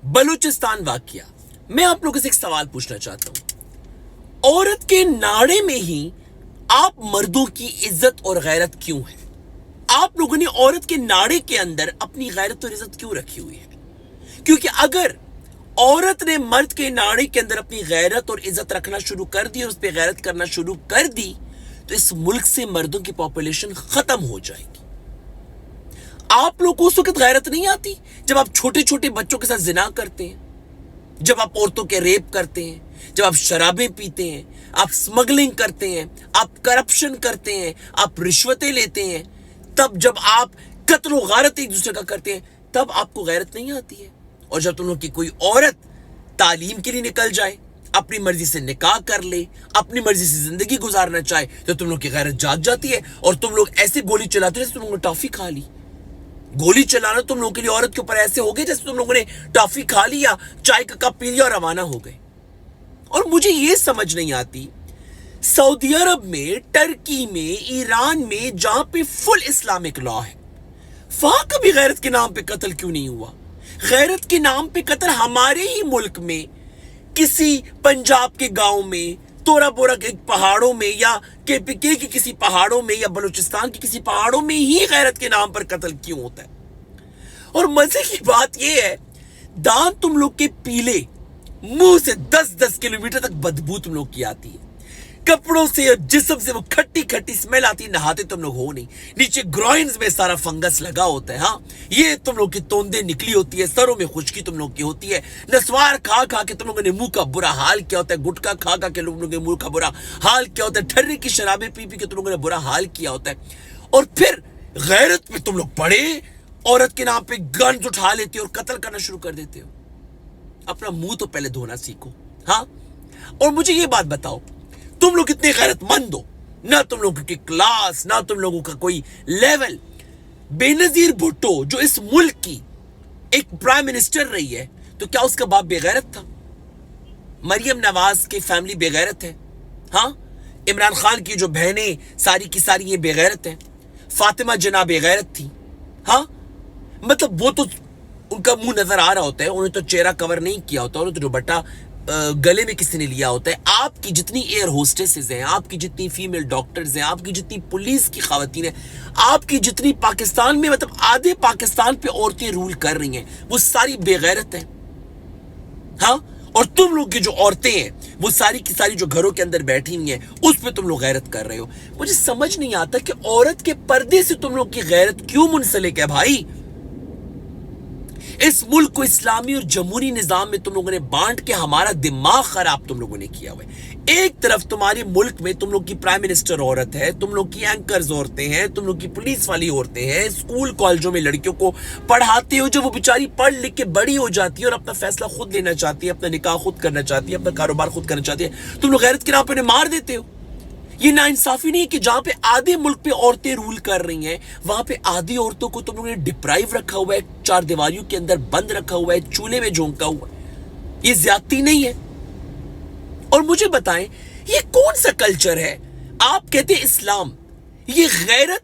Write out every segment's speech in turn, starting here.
बलूचिस्तान वाकया। मैं आप लोगों से एक सवाल पूछना चाहता हूं, औरत के नाड़े में ही आप मर्दों की इज्जत और गैरत क्यों है? आप लोगों ने औरत के नाड़े के अंदर अपनी गैरत और इज्जत क्यों रखी हुई है? क्योंकि अगर औरत ने मर्द के नाड़े के अंदर अपनी गैरत और इज्जत रखना शुरू कर दी और उस पर गैरत करना शुरू कर दी, तो इस मुल्क से मर्दों की पॉपुलेशन खत्म हो जाएगी। आप लोग को उस वक्त गैरत नहीं आती जब आप छोटे छोटे बच्चों के साथ जिना करते हैं, जब आप औरतों के रेप करते हैं, जब आप शराबें पीते हैं, आप स्मगलिंग करते हैं, आप करप्शन करते हैं, आप रिश्वतें लेते हैं, तब जब आप कत्ल व गारत एक दूसरे का करते हैं, तब आपको गैरत नहीं आती है। और जब तुम लोग की कोई औरत तालीम के लिए निकल जाए, अपनी मर्जी से निकाह कर ले, अपनी मर्जी से जिंदगी गुजारना चाहे, तो तुम लोग की गैरत जाग जाती है और तुम लोग ऐसे गोली चलाते हो जैसे तुम लोगों ने टॉफी खा ली। गोली चलाना तुम लोगों के लिए औरत के ऊपर ऐसे हो गए जैसे तुम लोगों ने टॉफी खा ली या चाय का कप पी लिया और रवाना हो गए। और मुझे ये समझ नहीं आती, सऊदी अरब में, टर्की में, ईरान में, जहां पे फुल इस्लामिक लॉ है, वहां कभी गैरत के नाम पे कत्ल क्यों नहीं हुआ? गैरत के नाम पे कत्ल हमारे ही मुल्क में किसी पंजाब के गांव में, तोरा बोरा के पहाड़ों में, या केपीके के किसी पहाड़ों में, या बलूचिस्तान के किसी पहाड़ों में ही गैरत के नाम पर कत्ल क्यों होता है? और मजे की बात यह है, दांत तुम लोग के पीले, मुंह से 10-10 किलोमीटर तक बदबू तुम लोग की आती है, कपड़ों से और जिस्म से वो खट्टी खट्टी स्मेल आती, नहाते तुम लोग हो नहीं, नीचे ग्रॉइन्स में सारा फंगस लगा होता है। हाँ, ये तुम लोग की तोंदे निकली होती है, सरों में खुश्की तुम लोग की होती है, नस्वार खा खा के तुम लोगों ने मुंह का बुरा हाल किया होता है, गुटखा खा खा के लोग लोगों के मुंह का बुरा हाल किया होता है, ठर्री की शराबें पी पी के तुम लोगों ने बुरा हाल किया होता है। और फिर गैरत में तुम लोग पड़े, औरत के नाम पे गन्स उठा लेते हो और कत्ल करना शुरू कर देते हो। अपना मुंह तो पहले धोना सीखो। हाँ, और मुझे ये बात बताओ, तुम लोग इतने गैरतमंद हो, ना तुम लोगों की क्लास, ना तुम लोगों का कोई लेवल। बेनजीर भुट्टो जो इस मुल्क की एक प्राइम मिनिस्टर रही है, तो क्या उसका बाप बेगैरत था? मरियम नवाज की फैमिली बेगैरत है? हाँ, इमरान खान की जो बहनें सारी की सारी ये बेगैरत हैं। फातिमा जना बेगैरत थी। हाँ, मतलब वो तो उनका मुंह नजर आ रहा होता है, उन्हें तो चेहरा कवर नहीं किया होता, उन्हें तो दुपट्टा गले में किसी ने लिया होता है। आपकी जितनी एयर होस्टेसेस हैं, आपकी जितनी फीमेल डॉक्टर्स हैं, आपकी जितनी पुलिस की खवातीन हैं, आपकी जितनी पाकिस्तान में, मतलब आधे पाकिस्तान पे औरतें रूल कर रही हैं, वो सारी बेगैरत हैं। हाँ, और तुम लोग की जो औरतें हैं, वो सारी की सारी जो घरों के अंदर बैठी हुई हैं, उस पे तुम लोग गैरत कर रहे हो। मुझे समझ नहीं आता कि औरत के पर्दे से तुम लोग की गैरत क्यों मुंसलिक है भाई। इस मुल्क को इस्लामी और जमहूरी निजाम में तुम लोगों ने बांट के हमारा दिमाग खराब तुम लोगों ने किया हुआ है। एक तरफ तुम्हारे मुल्क में तुम लोग की प्राइम मिनिस्टर औरत है, तुम लोग की एंकर्स औरतें हैं, तुम लोग की पुलिस वाली औरतें हैं, स्कूल कॉलेजों में लड़कियों को पढ़ाते हो, जो वो बेचारी पढ़ लिख के बड़ी हो जाती है और अपना फैसला खुद लेना चाहती है, अपना निकाह खुद करना चाहती है, अपना कारोबार खुद करना चाहती है, तुम लोग गैरत के नाम पर उन्हें मार देते हो। ये नाइंसाफी नहीं है कि जहां पे आधे मुल्क पे औरतें रूल कर रही हैं, वहां पे आधी औरतों को तुम लोगों ने डिप्राइव रखा हुआ है, चार दीवारियों के अंदर बंद रखा हुआ है, चूल्हे में झोंका हुआ है। ये ज्यादती नहीं है? और मुझे बताएं, ये कौन सा कल्चर है? आप कहते हैं इस्लाम, ये गैरत,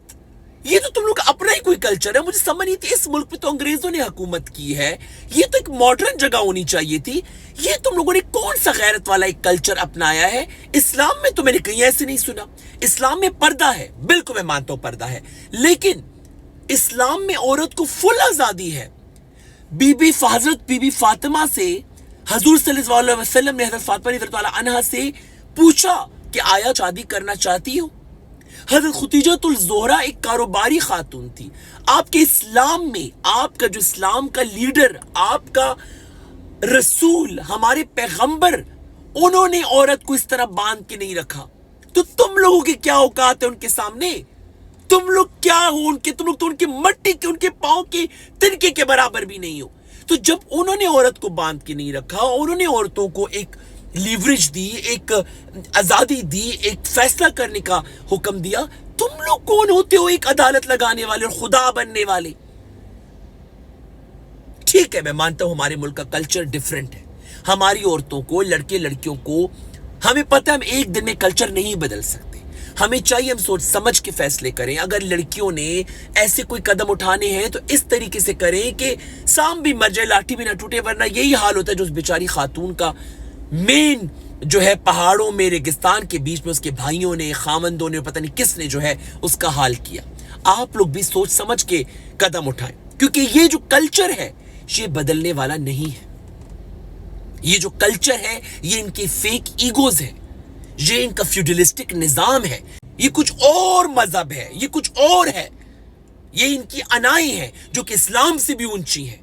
ये तो तुम लोग का अपना ही कोई कल्चर है। मुझे समझ नहीं थी, इस मुल्क पे तो अंग्रेजों ने हुकूमत की है, ये तो एक मॉडर्न जगह होनी चाहिए थी। ये तुम लोगों ने कौन सा गैरत वाला एक कल्चर अपनाया है? इस्लाम में तो मैंने कहीं ऐसे नहीं सुना। इस्लाम में पर्दा है, बिल्कुल मैं मानता हूं पर्दा है, लेकिन इस्लाम में औरत को फुल आजादी है। हजरत बीबी फातिमा से हजूर सल्लल्लाहु अलैहि वसल्लम ने हजरत फातिमा रज़ियल्लाहु अन्हा से पूछा कि आया शादी करना चाहती हो? हजरत खुतीजतुल ज़ोहरा एक कारोबारी खातून थी। आपके इस्लाम में, आपका जो इस्लाम का लीडर, आपका रसूल, हमारे पैगंबर, उन्होंने औरत को इस तरह बांध के नहीं रखा। तो तुम लोगों की क्या औकात है उनके सामने? तुम लोग क्या हो उनके? तुम लोग तो उनके मट्टी के, उनके पांव के तिनके के बराबर भी नहीं हो। तो जब उन्होंने औरत को बांध के नहीं रखा, उन्होंने औरतों को एक लीवरेज दी, एक आजादी दी, एक फैसला करने का हुक्म दिया, तुम लोग कौन होते हो एक अदालत लगाने वाले और खुदा बनने वाले? ठीक है, मैं मानता हूं हमारे मुल्क का कल्चर डिफरेंट है। हमारी औरतों को, लड़के लड़कियों को, हमें पता है हम एक दिन में कल्चर नहीं बदल सकते। ہمیں چاہیے ہم سوچ سمجھ کے فیصلے کریں. اگر لڑکیوں نے ایسے کوئی قدم اٹھانے ہیں تو اس طریقے سے کریں کہ سام بھی مر جائے لاٹھی بھی نہ ٹوٹے, ورنہ یہی حال ہوتا ہے جو اس بیچاری خاتون کا مین جو ہے پہاڑوں میں ریگستان کے بیچ میں اس کے بھائیوں نے, خامندوں نے, پتہ نہیں کس نے جو ہے اس کا حال کیا. آپ لوگ بھی سوچ سمجھ کے قدم اٹھائیں, کیونکہ یہ جو کلچر ہے یہ بدلنے والا نہیں ہے. یہ جو کلچر ہے یہ ان کے فیک ایگوز ہے, یہ ان کا فیوڈلسٹک نظام ہے, یہ کچھ اور مذہب ہے, یہ کچھ اور ہے. یہ ان کی انائیں ہیں جو کہ اسلام سے بھی اونچی ہیں,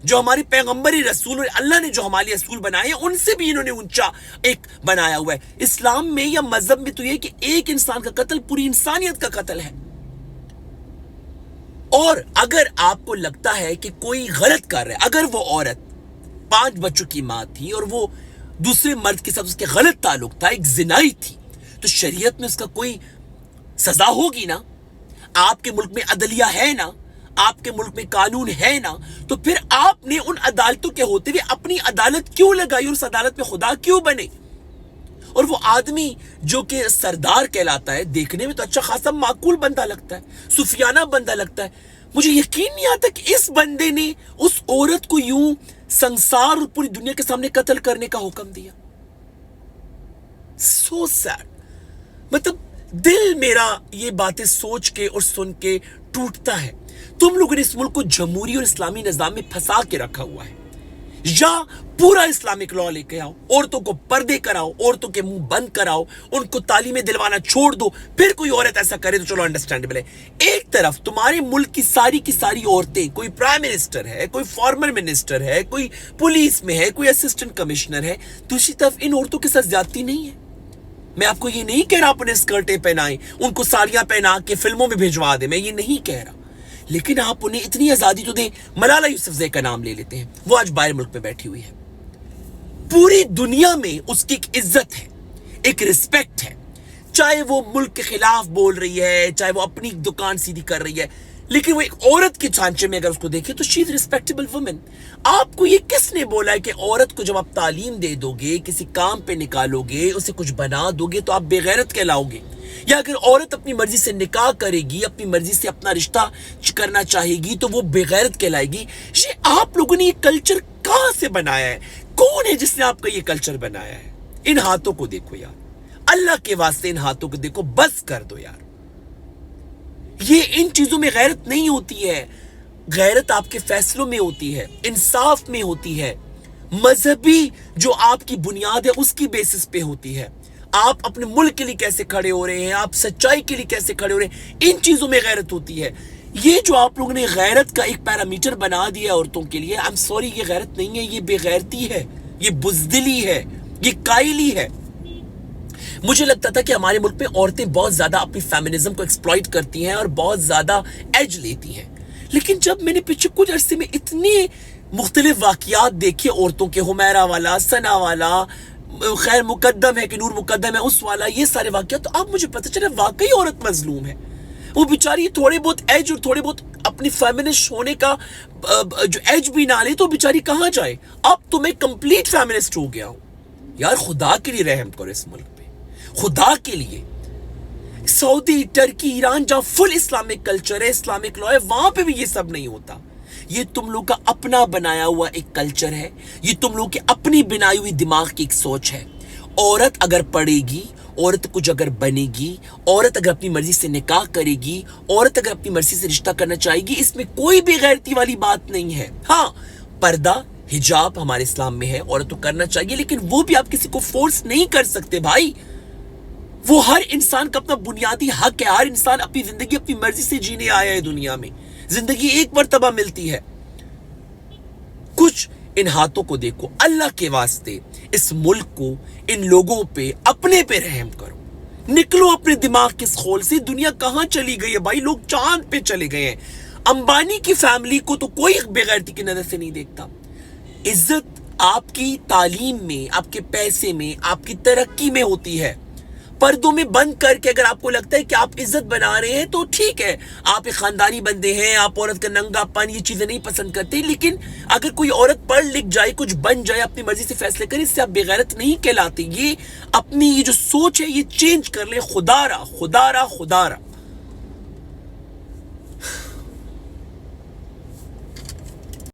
جو ہماری پیغمبری رسول اور اللہ نے جو ہمارے رسول بنائے ہیں ان سے بھی انہوں نے اونچا ایک بنایا ہوا ہے. اسلام میں یا مذہب میں تو یہ کہ ایک انسان کا قتل پوری انسانیت کا قتل ہے. اور اگر آپ کو لگتا ہے کہ کوئی غلط کر رہا ہے, اگر وہ عورت 5 بچوں کی ماں تھی اور وہ دوسرے مرد کے ساتھ اس کے غلط تعلق تھا, ایک زنائی تھی, تو شریعت میں اس کا کوئی سزا ہوگی نا. آپ کے ملک میں عدلیہ ہے نا, آپ کے ملک میں قانون ہے نا, تو پھر آپ نے ان عدالتوں کے ہوتے ہوئے اپنی عدالت کیوں لگائی اور اس عدالت میں خدا کیوں بنے؟ اور وہ آدمی جو کہ سردار کہلاتا ہے, دیکھنے میں تو اچھا خاصا معقول بندہ لگتا ہے, صوفیانہ بندہ لگتا ہے, مجھے یقین نہیں آتا کہ اس بندے نے اس عورت کو یوں سنسار اور پوری دنیا کے سامنے قتل کرنے کا حکم دیا. سو سیڈ. مطلب دل میرا یہ باتیں سوچ کے اور سن کے ٹوٹتا ہے. تم لوگوں نے اس ملک کو جمہوری اور اسلامی نظام میں پھنسا کے رکھا ہوا ہے. یا پورا اسلامک لا لے کے آؤ, عورتوں کو پردے کراؤ, عورتوں کے منہ بند کراؤ, ان کو تعلیمیں دلوانا چھوڑ دو, پھر کوئی عورت ایسا کرے تو چلو انڈرسٹینڈیبل ہے. ایک طرف تمہارے ملک کی ساری عورتیں, کوئی پرائم منسٹر ہے, کوئی فارمر منسٹر ہے, کوئی پولیس میں ہے, کوئی اسسٹنٹ کمشنر ہے, دوسری طرف ان عورتوں کے ساتھ زیادتی نہیں ہے. میں آپ کو یہ نہیں کہہ رہا اپنے اسکرٹیں پہنائیں, ان کو ساڑیاں پہنا کے فلموں میں بھیجوا دیں, میں یہ نہیں کہہ رہا, لیکن آپ انہیں اتنی آزادی تو دیں. ملالہ یوسفزئی کا نام لے لیتے ہیں, وہ آج باہر ملک میں بیٹھی ہوئی ہے. پوری دنیا میں اس کی ایک عزت ہے, ایک رسپیکٹ ہے, چاہے وہ ملک کے خلاف بول رہی ہے, چاہے وہ اپنی دکان سیدھی کر رہی ہے, لیکن وہ ایک عورت کے چھانچے میں اگر اس کو دیکھیں تو شی از ریسپیکٹیبل وومن. آپ کو یہ کس نے بولا ہے کہ عورت کو جب آپ تعلیم دے دو گے, کسی کام پہ نکالو گے, اسے کچھ بنا دو گے تو آپ بے غیرت کہلاؤ گے؟ یا اگر عورت اپنی مرضی سے نکاح کرے گی, اپنی مرضی سے اپنا رشتہ کرنا چاہے گی تو وہ بے غیرت کہلائے گی؟ یہ آپ لوگوں نے یہ کلچر کہاں سے بنایا ہے؟ کون ہے جس نے آپ کا یہ کلچر بنایا ہے؟ ان ہاتھوں کو دیکھو یار, اللہ کے واسطے ان ہاتھوں کو دیکھو, بس کر دو یار. یہ ان چیزوں میں غیرت نہیں ہوتی ہے. غیرت آپ کے فیصلوں میں ہوتی ہے, انصاف میں ہوتی ہے, مذہبی جو آپ کی بنیاد ہے اس کی بیسس پہ ہوتی ہے. آپ اپنے ملک کے لیے کیسے کھڑے ہو رہے ہیں, آپ سچائی کے لیے کیسے کھڑے ہو رہے ہیں, ان چیزوں میں غیرت ہوتی ہے. یہ جو آپ لوگوں نے غیرت کا ایک پیرامیٹر بنا دیا عورتوں کے لیے, I'm sorry, یہ غیرت نہیں ہے, یہ بے غیرتی ہے, یہ بزدلی ہے, یہ قائلی ہے. مجھے لگتا تھا کہ ہمارے ملک میں عورتیں بہت زیادہ اپنی فیمنزم کو ایکسپلائٹ کرتی ہیں اور بہت زیادہ ایج لیتی ہیں, لیکن جب میں نے پچھلے کچھ عرصے میں اتنے مختلف واقعات دیکھے عورتوں کے, حمیرہ والا, ثنا والا, خیر مقدم ہے کہ نور مقدم ہے اس والا, یہ سارے واقعات, تو اب مجھے پتہ چلا واقعی عورت مظلوم ہے. وہ بیچاری تھوڑے بہت ایج اور تھوڑے بہت اپنی فیمنسٹ ہونے کا جو ایج بھی نہ لے تو بیچاری کہاں جائے؟ اب تو میں کمپلیٹ فیمنسٹ ہو گیا ہوں. یار خدا کے لیے رحم کرو اس ملک پہ, خدا کے لیے. سعودی, ٹرکی, ایران جہاں فل اسلامک کلچر ہے, اسلامک لا ہے, وہاں پہ بھی یہ سب نہیں ہوتا. یہ تم لوگ کا اپنا بنایا ہوا ایک کلچر ہے, یہ تم لوگ کے اپنی بنائی ہوئی دماغ کی ایک سوچ ہے. عورت اگر پڑھے گی, عورت کچھ اگر بنے گی, عورت اگر اپنی مرضی سے نکاح کرے گی, عورت اگر اپنی مرضی سے رشتہ کرنا چاہے گی, اس میں کوئی بھی غیرتی والی بات نہیں ہے. ہاں پردہ حجاب ہمارے اسلام میں ہے, عورت تو کرنا چاہیے, لیکن وہ بھی آپ کسی کو فورس نہیں کر سکتے بھائی. وہ ہر انسان کا اپنا بنیادی حق ہے. ہر انسان اپنی زندگی اپنی مرضی سے جینے آیا ہے دنیا میں. زندگی ایک مرتبہ ملتی ہے. کچھ ان ہاتھوں کو دیکھو, اللہ کے واسطے اس ملک کو, ان لوگوں پہ, اپنے پہ رحم کرو. نکلو اپنے دماغ کے اس خول سے. دنیا کہاں چلی گئی ہے بھائی؟ لوگ چاند پہ چلے گئے ہیں. امبانی کی فیملی کو تو کوئی بغیرتی کی نظر سے نہیں دیکھتا. عزت آپ کی تعلیم میں, آپ کے پیسے میں, آپ کی ترقی میں ہوتی ہے. پردوں میں بند کر کے اگر آپ کو لگتا ہے کہ آپ عزت بنا رہے ہیں تو ٹھیک ہے، آپ ایک خاندانی بندے ہیں، آپ عورت کا ننگا پن یہ چیزیں نہیں پسند کرتے، لیکن اگر کوئی عورت پڑھ لکھ جائے، کچھ بن جائے، اپنی مرضی سے فیصلے کرے، اس سے آپ بے غیرت نہیں کہلاتے. یہ اپنی یہ جو سوچ ہے یہ چینج کر لیں. خدا را